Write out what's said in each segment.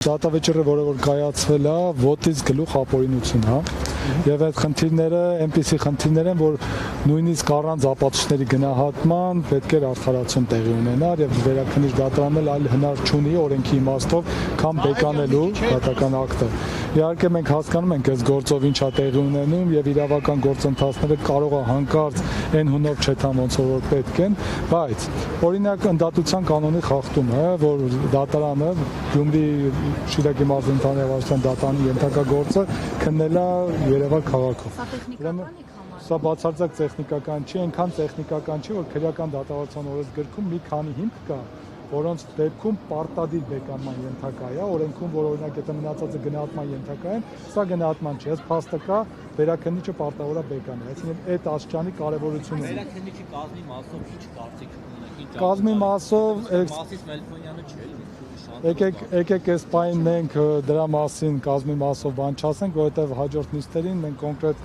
Դատավճիռը, որը որ կայացվել է, ոտից գլուխ ապօրինություն, հա։ Եվ այդ խնդիրները այնպիսի խնդիրներ են, որ նույնիսկ առանց ապացույցների գնահատման պետք է արդարացում տեղի ունենար եւ վերաքննիչ դատարանն այլ հնար չունի օրենքի իմաստով կամ բեկանելու դատական ակտը։ Իհարկե մենք հասկանում ենք այս գործով ինչա տեղի ունենում եւ իրավական գործընթացները կարող է հանկարծ այն հունով չթան ոնց որ պետք են, բայց օրինակ ընդդատության կանոնի խախտումը, որ դատարանը Գյումրի Շիրակի մարզի ընդհանուր ավարտության դատարանի ենթակա գործը քննել է Երևան քաղաքում։ Սա բացարձակ տեխնիկական չի, այնքան տեխնիկական չի, որ քրեական դատավարության օրենսգրքում մի քանի հիմք կա, որոնց դեպքում պարտադիր բեկանման ենթակա է, օրենքում որ օրինակ եթե մնացածը գնահատման ենթակա են, սա գնահատման չի, այս փաստը կա, վերաքննիչը պարտավոր է բեկանի, այսինքն այդ աշխարհի կարևորությունը։ Վերաքննիչի կազմի մասով ինչ կարծիք ունեք։ Կազմի մասով մասից Մելքոնյանը չէ։ Եկեք այս պայն մենք դրա մասին կազմի մասով բան չասենք, որովհետև հաջորդ նիստերին մենք կոնկրետ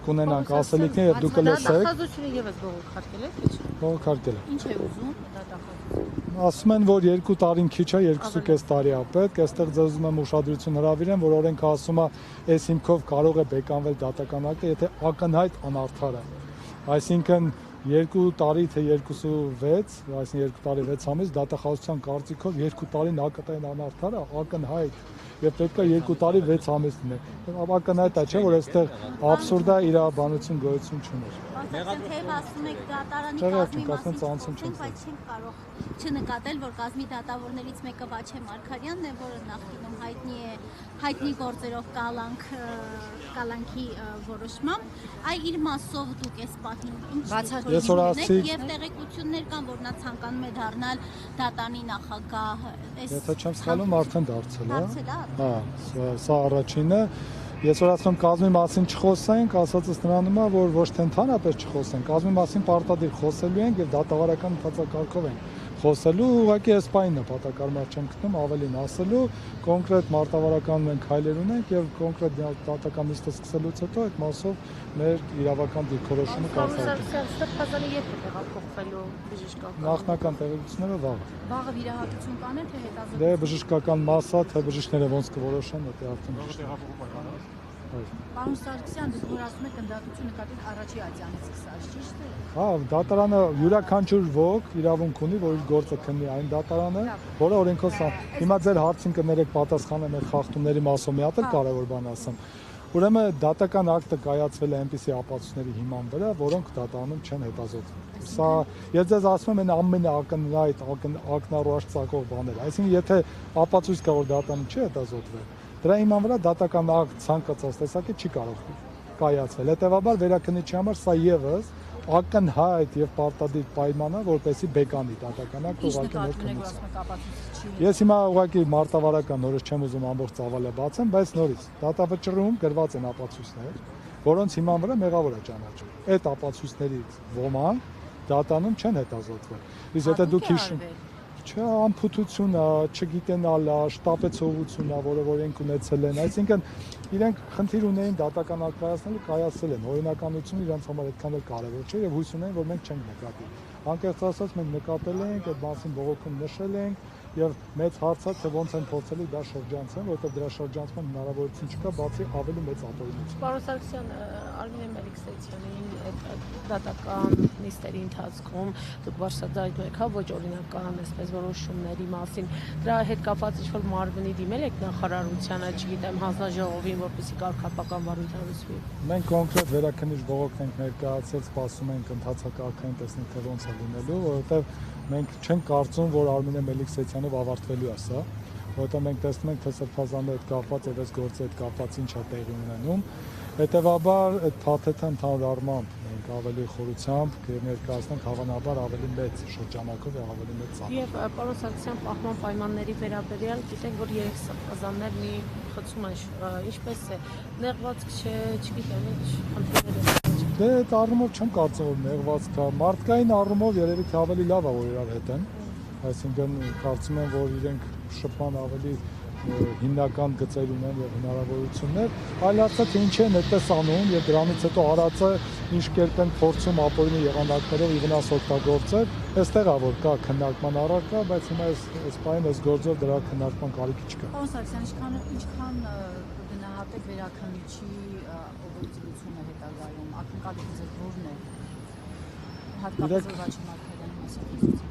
կունենանք ասելիքներ եւ դուք կլսեք։ Դատախազությունը եւս բողոքարկել եք, չէ՞։ Բողոքարկել է։ Ինչ է ուզում դատախազությունը։ Ասում են, որ 2 տարին քիչ է, 2.5 տարի է պետք, այստեղ ձեզ ուզում եմ ուշադրություն հրավիրեմ, որ օրենքը ասում է, այս հիմքով կարող է բեկանվել դատական ակտը, եթե ակնհայտ անարդար է։ Այսինքն 2 տարի թե 2.6, այսինքն 2 տարի 6 ամիս դատախազության կարծիքով 2 տարին ակտային անարդար է, ակնհայտ եւ պետք է 2 տարի 6 ամիս լինի։ Ակնհայտ է, չէ՞ որ այստեղ աբսուրդ է իրավաբանություն գոյություն չուներ։ Թեև ասում եք դատարանի կազմի մասին, բայց չենք կարող չնկատել, որ կազմի դատավորներից մեկը Վաչե Մարգարյանն է, որը նախկինում հայտնի գործերով կալանքի որոշմամբ, այ իր մասով դուք այս պահին ինչ եւ տեղեկություններ կան, որ նա ցանկանում է դառնալ դատարանի նախագահ։ Եթե չեմ սխալվում, արդեն դարձել է։ Հա, սա առաջինը։ Ես որ ասում կազմի մասին չխոսենք, ասածս նրանում է, որ ոչ թե ընդհանրապես չխոսենք, կազմի մասին պարտադիր խոսելու ենք եւ դատավարական ընթացակարգով ենք խոսելու, ուղղակի այս պայն նպատակարար չեմ գտնում ավելին ասելու, կոնկրետ մարտավարական մենք հայլեր ունենք եւ կոնկրետ դատական նիստը սկսելուց հետո այդ մասով մեր իրավական դիրքորոշումը կարգավորվի։ Սրբազանի երբ է տեղափոխվելու բժշկական։ Նախնական տեղեկությունները վաղը։ Վաղը վիրահատություն կանեն թե հետազոտություն։ Դե բժշկական մասա, թե բժիշկները ոնց կորոշեն, դա արդեն Պարոն Սարգսյան, դուք որ ասում եք ընդդատություն նկատի առաջի ատյանից սկսած, ճիշտ է։ Հա, դատարանը յուրաքանչյուր ոք իրավունք ունի, որ իր գործը քննի այն դատարանը, որը օրենքով հիմա ձեր հարցին կներեք պատասխանեմ այդ խախտումների մասով մի հատ էլ կարևոր բան ասեմ։ Ուրեմն դատական ակտը կայացվել է այնպիսի ապացույցների հիման վրա, որոնք դատարանում չեն հետազոտվել։ Սա ես ձեզ ասում եմ ամենաակնհայտ ակնառու ծագող բաները։ Այսինքն եթե ապացույց կա, որ դատարանում չի հետազոտվել, դրա հիման վրա դատական ակտ ցանկացած տեսակի չի կարող կայացվել։ Հետևաբար վերաքննիչի համար սա եւս ակնհայտ եւ պարտադիր պայման է, որպեսզի բեկանի դատական ակտ ուղղակի մեր կնոց։ Ես հիմա ուղղակի մարտավարական նորից չեմ ուզում ամբողջ ծավալը բացեմ, բայց նորից դատավճռում գրված են ապացույցներ, որոնց հիման վրա մեղավոր է ճանաչում։ Այդ ապացույցներից ոմանք դատանում չեն հետազոտվել։ Իսկ եթե դուք Չէ, անփութություն է, չգիտենալ է, շտապեցողություն է, որը իրենք ունեցել են, այսինքն իրենք խնդիր ունեին դատական ակտ կայացնելու, կայացել են, օրինականությունը իրենց համար այդքան էլ կարևոր չէ եւ հույս ունեն, որ մենք չենք նկատի։ Անկեղծ ասած մենք նկատել ենք, այդ մասին բողոքում նշել ենք եւ մեծ հարց է, թե ոնց են փորձելու դա շրջանցեն, որովհետեւ դրա շրջանցման հնարավորություն չկա, բացի ավելի մեծ ապօրինությունից։ Պարոն Սարգսյան, Արմինե Մելիքսեյցյանին դատական նիստերի ընթացքում դուք բարձրացրել եք, հա, ոչ օրինական, այսպես որոշումների մասին, դրա հետ կապված ինչ-որ մարմնի դիմել եք նախարարությանը, չգիտեմ, հանձնաժողովին, որպեսզի կարգապական վարույթ լուծվի։ Մենք կոնկրետ վերաքննիչ բողոք ենք ներկայացրել, սպասում ենք ընթացակարգային տեսնենք, թե ոնց է լինելու, որովհետեւ մենք չենք կարծում, որ Արմինե Մելիքսեյցյանով ավարտվելու է սա, որովհետեւ մենք տեսնում ենք, թե սրբազանը հետ կապված եւ այս գործի հետ կապված ինչ է տեղի ունենում։ Հետևաբար այդ փաթեթը ընդհանուր առմամբ մենք ավելի խորությամբ կներկայացնենք հավանաբար ավելի մեծ շրջանակով եւ ավելի մեծ ծավալով։ Եվ պարոն Սարգսյան, պահպան պայմանների վերաբերյալ գիտենք, որ 3 սրբազաններ մի խցում են, ինչպես է, նեղվածք չէ, չգիտեմ, ինչ խնդիրներ են։ Դե այդ առումով չեմ կարծում, որ նեղվածք կա։ Մարդկային առումով երևի թե ավելի լավ է, որ իրար հետ են։ Այսինքն կարծում եմ, որ իրենք շփման ավելի հիմնական գծեր ունեն եւ հնարավորություններ, այլ հարցը թե ինչ են այդպես անում եւ դրանից հետո արածը ինչ կերպ են փորձում ապօրինի եղանակներով ի վնաս օգտագործել, այստեղ է որ կա քննարկման առարկա, բայց հիմա այս բանը այս գործով դրա քննարկման կարիք չկա։ Պարոն Սարգսյան, ինչքան գնահատեք վերաքննիչի օբյեկտիվությունը հետագայում, ակնկալիքը ձեր որն է։ Հատկապես առաջին մարգարեի մասով։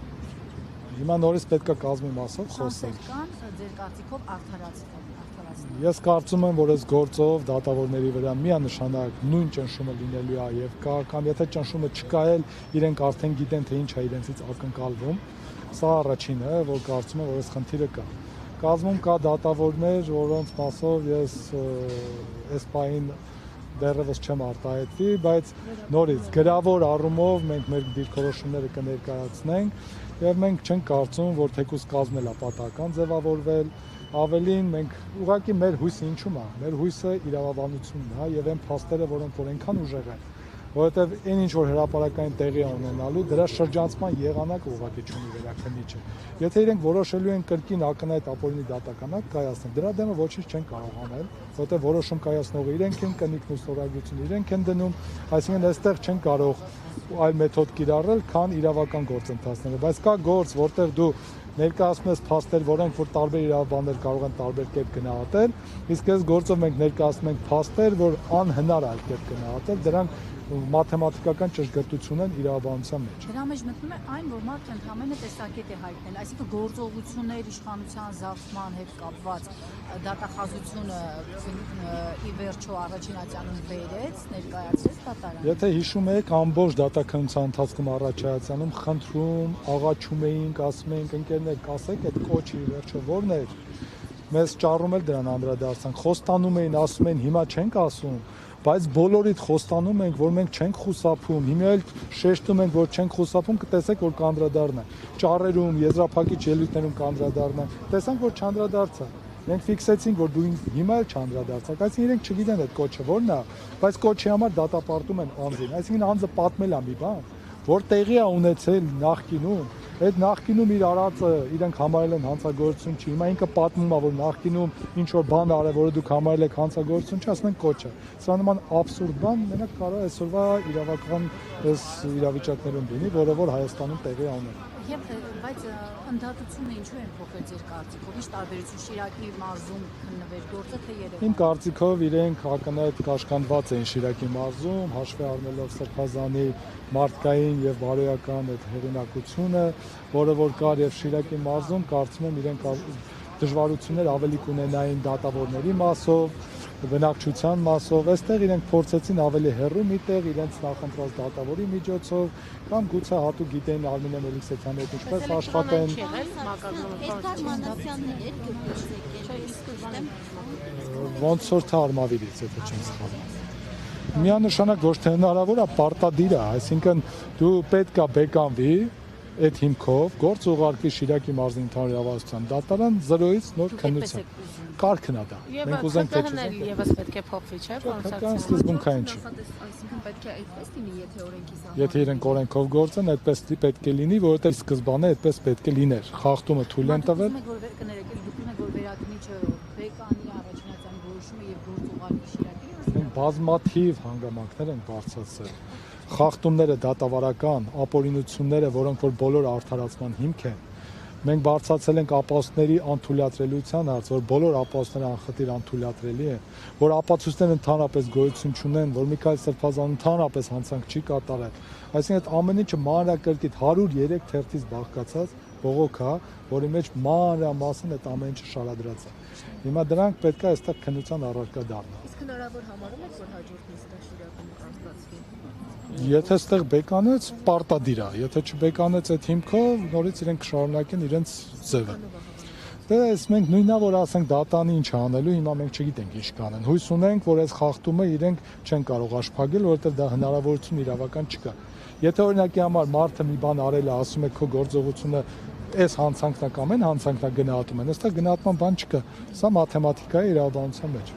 Հիմա նորից պետք է կազմի մասով խոսել։ Կան ձեր կարծիքով արդարացնել։ Ես կարծում եմ, որ այս գործով դատավորների վրա միանշանակ նույն ճնշումը լինելու է եւ կա կամ եթե ճնշումը չկա էլ իրենք արդեն գիտեն թե ինչ է իրենցից ակնկալվում։ Սա առաջինը, որ կարծում եմ, որ այս խնդիրը կա։ Կազմում կա դատավորներ, որոնց մասով ես այս պահին դեռևս չեմ արտահայտվի, բայց նորից գրավոր առումով մենք մեր դիրքորոշումները կներկայացնենք եւ մենք չենք կարծում, որ թեկուզ կազմել է պատահական ձևավորվել, ավելին մենք ուղղակի մեր հույսը ինչու՞մ է, մեր հույսը իրավաբանությունն է եւ այն փաստերը, որոնք որ այնքան ուժեղ են, որովհետեւ այն ինչ որ հրապարակային տեղի ունենալու, դրա շրջանցման եղանակը ուղղակի չունի վերաքննիչը։ Եթե իրենք որոշելու են կրկին ակնհայտ ապօրինի դատականակ կայացնել, դրա դեմը ոչինչ չեն կարող անել, որովհետեւ որոշում կայացնողը իրենք են, կնիկն ու ստորագրությունը իրենք են դնում, այսինքն այստեղ չեն կարող այլ մեթոդ կիրառել, քան իրավական գործընթացները, բայց կա գործ, որտեղ դու ներկայացնում ես փաստեր, որոնք որ տարբեր իրավաբաններ կարող են տարբեր կերպ գնահատել, իսկ այս գործով մենք ներկայացնում ենք փաստեր, որ անհնար է այդ կերպ գնահատել, դրանք մաթեմատիկական ճշգրտություն են իրավաբանության մեջ։ Դրա մեջ մտնում է այն, որ մարդը ընդհանրապես տեսակետ է հայտնել, այսինքն գործողություններ իշխանության զավթման հետ կապված դատախազությունը ի վերջո առաջին ատյանում բերեց, ներկայացրեց դատարան։ Եթե հիշում եք, ամբողջ դատականության ընթացքում առաջացանում խնդրում, աղաչում էինք, ասում էինք ընկերներ, կասեք այդ կոչի վերջը ո՞րն էր։ Մեզ ճառում էլ դրան անդրադարձանք, խոստանում էին, ասում են հիմա չենք ասում, բայց բոլորիդ խոստանում ենք, որ մենք չենք խուսափում, հիմա էլ շեշտում ենք, որ չենք խուսափում, կտեսեք, որ կանդրադառնան։ Ճառերում, եզրափակիչ ելույթներում կանդրադառնան։ Տեսանք, որ չանդրադարձա։ Մենք ֆիքսեցինք, որ դու հիմա էլ չանդրադարձակ, այսինքն իրենք չգիտեն այդ կոչը որն է, բայց կոչի համար դատապարտում են անձին, այսինքն անձը պատմել է մի բան, որ տեղի է ունեցել նախկինում, այդ նախկինում իր արածը իրենք համարել են հանցագործություն չի, հիմա ինքը պատմում է, որ նախկինում ինչ որ բան արել, որը դուք համարել եք հանցագործություն չի, ասում են կոչը։ Սա նման աբսուրդ բան մենակ կարող է այսօրվա իրավական այս իրավիճակներում լինի, որը որ Հայաստանում տեղի ունի։ Բայց ընդհատությունը ինչու են փոխել ձեր կարծիքով, ինչ տարբերություն Շիրակի մարզում քննվեր գործը թե Երևանում։ Իմ կարծիքով իրենք ակնհայտ կաշկանդված էին Շիրակի մարզում, հաշվի առնելով Սրբազանի մարդկային եւ բարոյական այդ հեղինակությունը, որը որ կար եւ Շիրակի մարզում, կարծում եմ իրենք դժվարություններ ավելի կունենային դատավորների մասով, բնակչության մասով, այստեղ իրենք փորձեցին ավելի հեռու միտեղ իրենց նախընտրած դատավորի միջոցով կամ գուցե հատուկ գիտեին Արմինե Մելիքսեթյանի հետ ինչպես աշխատեն։ Էդգար Մանասյանն էր գյուղից Ոնց որ թե Արմավիրից, եթե չեմ սխալվում։ Միանշանակ ոչ թե հնարավոր է, պարտադիր է, այսինքն դու պետք է բեկանվի այդ հիմքով գործ ուղարկվի Շիրակի մարզի ընդհանուր իրավասության դատարան 0-ից նոր քննության։ Կարգն է դա։ Մենք ուզենք թե չուզենք։ Եվս պետք է փոխվի, չէ՞, Կան սկզբունքային չի։ Այսինքն պետք է այդպես լինի, եթե օրենքի սահման։ Եթե իրենք օրենքով գործեն, այդպես պետք է լինի, որովհետև սկզբանե այդպես պետք է լիներ։ Խախտումը թույլ են տվել։ Որ վերաքննիչը բեկանի առաջնացանի որոշումը եւ գործ ուղարկի Շիրակի։ Մենք բազմաթիվ հանգամանքներ ենք բարձրացրել։ Խախտումները դատավարական, ապօրինությունները, որոնք որ բոլոր արդարացման հիմք են։ Մենք բարձրացել ենք ապահովների անթույլատրելիության հարց, որ բոլոր ապահովները անխտիր անթույլատրելի են, որ ապացույցները ընդհանրապես գոյություն չունեն, որ Միքայել Սրբազանը ընդհանրապես հանցանք չի կատարել։ Այսինքն այդ ամեն ինչը մանրակրկիտ 103 թերթից բաղկացած բողոք է, որի մեջ մանրամասն այդ ամեն ինչը շարադրած է։ Հիմա դրանք պետք է այստեղ քննության առարկա դառնան։ Իսկ հնարավոր համարում եք, որ հաջորդ նիստը Շիրակում անցկացվի։ Եթե այստեղ բեկանեց, պարտադիր է, եթե չբեկանեց այդ հիմքով, նորից իրենք կշարունակեն իրենց ձևը։ Դե այս մենք նույնա որ ասենք դատանի ինչ անելու, հիմա մենք չգիտենք ինչ կանեն։ Հույս ունենք, որ այս խախտումը իրենք չեն կարող աշխատել, որովհետև դա հնարավորություն իրավական չկա։ Եթե օրինակի համար մարդը մի բան արել է, ասում է քո գործողությունը այս հանցանքն է կամ այն հանցանքն է գնահատում են, այստեղ գնահատման բան չկա։ Սա մաթեմատիկա է իրավաբանության մեջ։